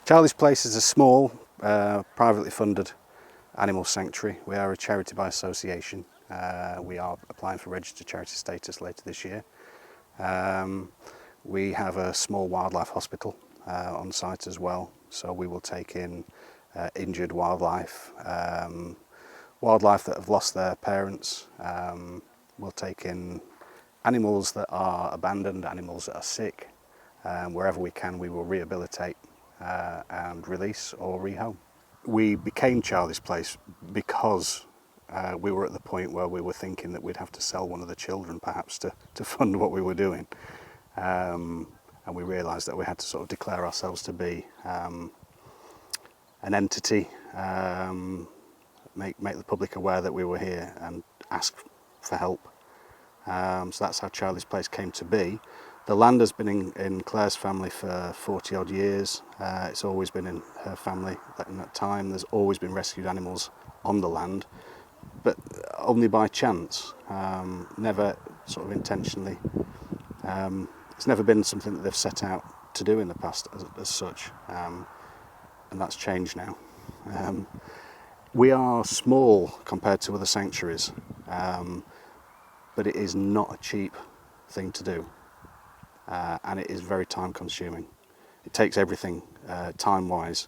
Charlie's Place is a small, privately funded animal sanctuary. We are a charity by association. We are applying for registered charity status later this year. We have a small wildlife hospital on site as well, so we will take in injured wildlife, wildlife that have lost their parents. We'll take in animals that are abandoned, animals that are sick. Wherever we can, we will rehabilitate and release or rehome. We became Charlie's Place because we were at the point where we were thinking that we'd have to sell one of the children perhaps to fund what we were doing. And we realised that we had to sort of declare ourselves to be an entity, make the public aware that we were here and ask for help. So that's how Charlie's Place came to be. The land has been in Claire's family for 40 odd years. It's always been in her family in that time. There's always been rescued animals on the land, but only by chance, never sort of intentionally. It's never been something that they've set out to do in the past as such, and that's changed now. We are small compared to other sanctuaries, but it is not a cheap thing to do. And it is very time consuming. It takes everything time-wise,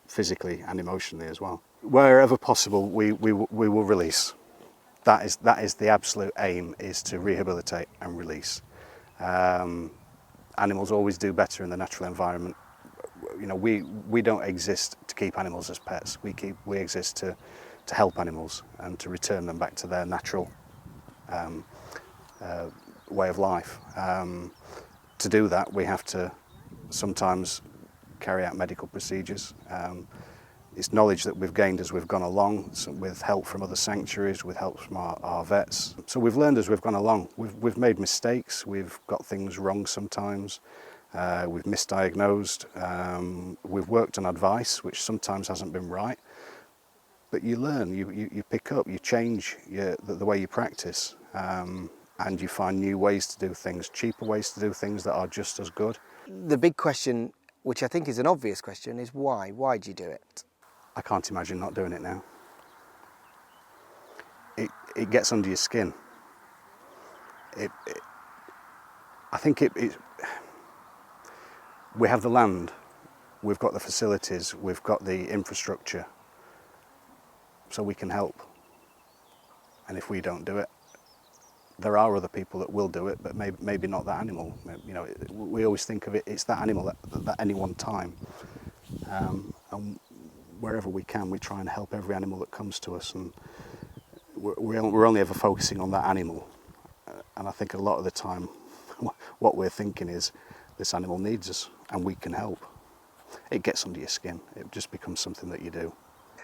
physically and emotionally as well. Wherever possible, we will release. That is the absolute aim, is to rehabilitate and release. Animals always do better in the natural environment. You know, we don't exist to keep animals as pets. We exist to help animals and to return them back to their natural way of life. To do that, we have to sometimes carry out medical procedures. It's knowledge that we've gained as we've gone along, with help from other sanctuaries, with help from our vets. So we've learned as we've gone along. We've made mistakes, we've got things wrong sometimes, we've misdiagnosed, we've worked on advice which sometimes hasn't been right. But you learn, you pick up, you change the way you practice. And you find new ways to do things, cheaper ways to do things that are just as good. The big question, which I think is an obvious question, is why? Why do you do it? I can't imagine not doing it now. It gets under your skin. I think we have the land, we've got the facilities, we've got the infrastructure, so we can help. And if we don't do it, there are other people that will do it, but maybe not that animal. You know, we always think of it's that animal at any one time. And wherever we can, we try and help every animal that comes to us. And we're only ever focusing on that animal. And I think a lot of the time, what we're thinking is, this animal needs us, and we can help. It gets under your skin. It just becomes something that you do.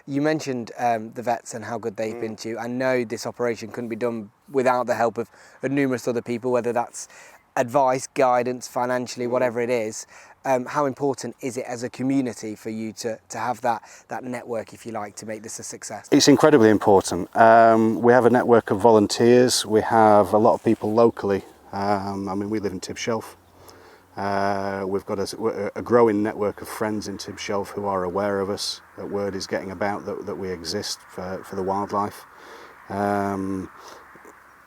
You mentioned the vets and how good they've been to you. I know this operation couldn't be done without the help of numerous other people, whether that's advice, guidance, financially, whatever it is. How important is it as a community for you to have that network, if you like, to make this a success? It's incredibly important. We have a network of volunteers. We have a lot of people locally. I mean, we live in Tibshelf. We've got a growing network of friends in Tibshelf who are aware of us, that word is getting about that we exist for the wildlife.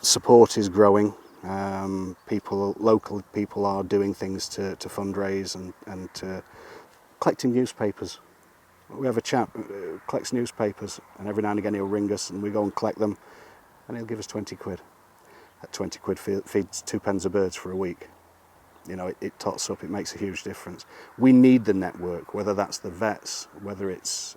Support is growing. Local people are doing things to fundraise and to collecting newspapers. We have a chap who collects newspapers, and every now and again he'll ring us and we go and collect them, and he'll give us 20 quid. That 20 quid feeds 2 pens of birds for a week. You know, it tots up, it makes a huge difference. We need the network, whether that's the vets, whether it's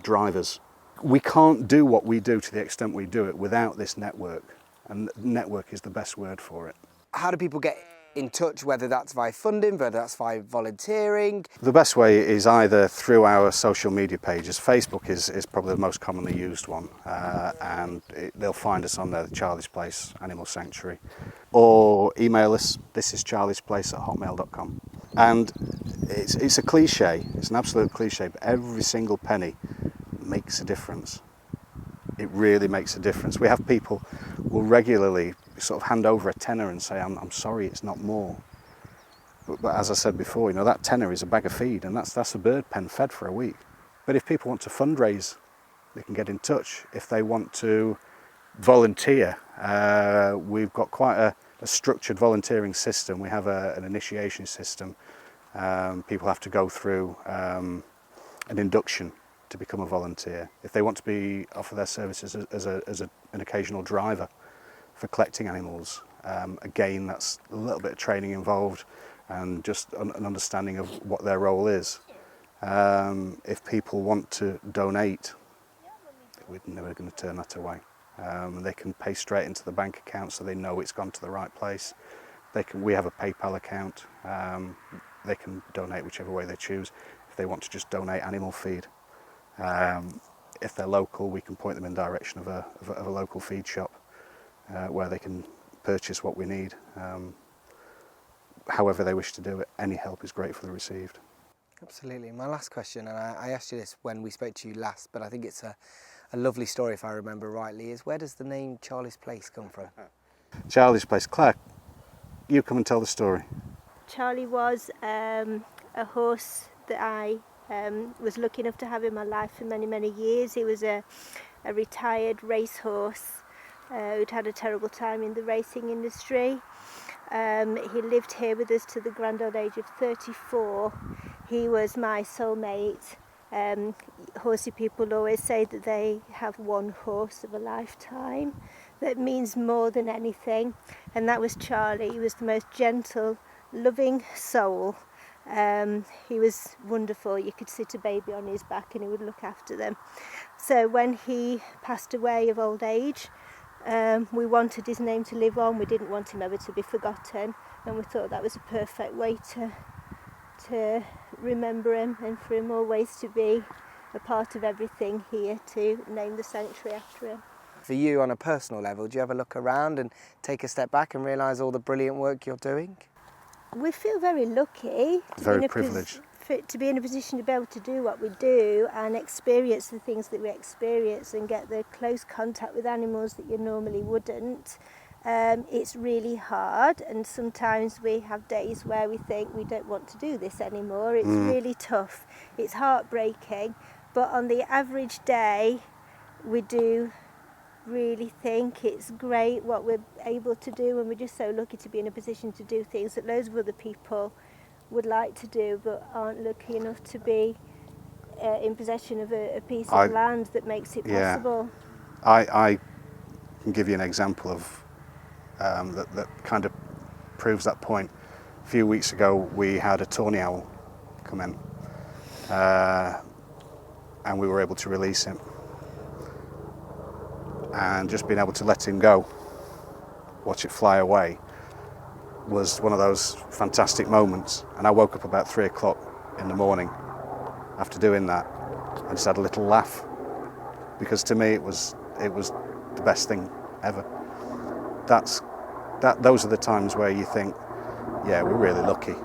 drivers. We can't do what we do to the extent we do it without this network, and network is the best word for it. How do people get in touch, whether that's via funding, whether that's via volunteering? The best way is either through our social media pages. Facebook is probably the most commonly used one, and they'll find us on there, the Charlie's Place Animal Sanctuary, or email us, thisischarliesplace@hotmail.com. And it's a cliche, it's an absolute cliche, but every single penny makes a difference. It really makes a difference. We have people who will regularly sort of hand over a tenner and say, I'm sorry, it's not more. But as I said before, that tenner is a bag of feed, and that's a bird pen fed for a week. But if people want to fundraise, they can get in touch. If they want to volunteer, we've got quite a structured volunteering system. We have an initiation system. People have to go through an induction to become a volunteer. If they want to offer their services as an occasional driver for collecting animals, again, that's a little bit of training involved and just an understanding of what their role is. If people want to donate, we're never going to turn that away. They can pay straight into the bank account so they know it's gone to the right place. We have a PayPal account. They can donate whichever way they choose. If they want to just donate animal feed, if they're local, we can point them in the direction of a local feed shop where they can purchase what we need. However they wish to do it, any help is gratefully received. Absolutely. My last question, and I asked you this when we spoke to you last, but I think it's a lovely story if I remember rightly, is where does the name Charlie's Place come from? Charlie's Place. Claire, you come and tell the story. Charlie was a horse that I was lucky enough to have in my life for many, many years. He was a retired racehorse who'd had a terrible time in the racing industry. He lived here with us to the grand old age of 34. He was my soulmate. Horsey people always say that they have one horse of a lifetime that means more than anything, and that was Charlie. He was the most gentle, loving soul. He was wonderful. You could sit a baby on his back and he would look after them. So when he passed away of old age, we wanted his name to live on. We didn't want him ever to be forgotten, and we thought that was a perfect way to remember him, and for him always to be a part of everything here, to name the sanctuary after him. For you on a personal level, do you ever look around and take a step back and realise all the brilliant work you're doing? We feel very lucky Very privileged to be in a position to be able to do what we do and experience the things that we experience and get the close contact with animals that you normally wouldn't. It's really hard, and sometimes we have days where we think we don't want to do this anymore. It's really tough. It's heartbreaking, but on the average day we do really think it's great what we're able to do, and we're just so lucky to be in a position to do things that loads of other people would like to do but aren't lucky enough to be in possession of a piece of land that makes it possible. I can give you an example of that kind of proves that point. A few weeks ago we had a tawny owl come in and we were able to release him, and just being able to let him go, watch it fly away, was one of those fantastic moments. And I woke up about 3 o'clock in the morning after doing that. I just had a little laugh, because to me it was the best thing ever. Those are the times where you think, yeah, we're really lucky.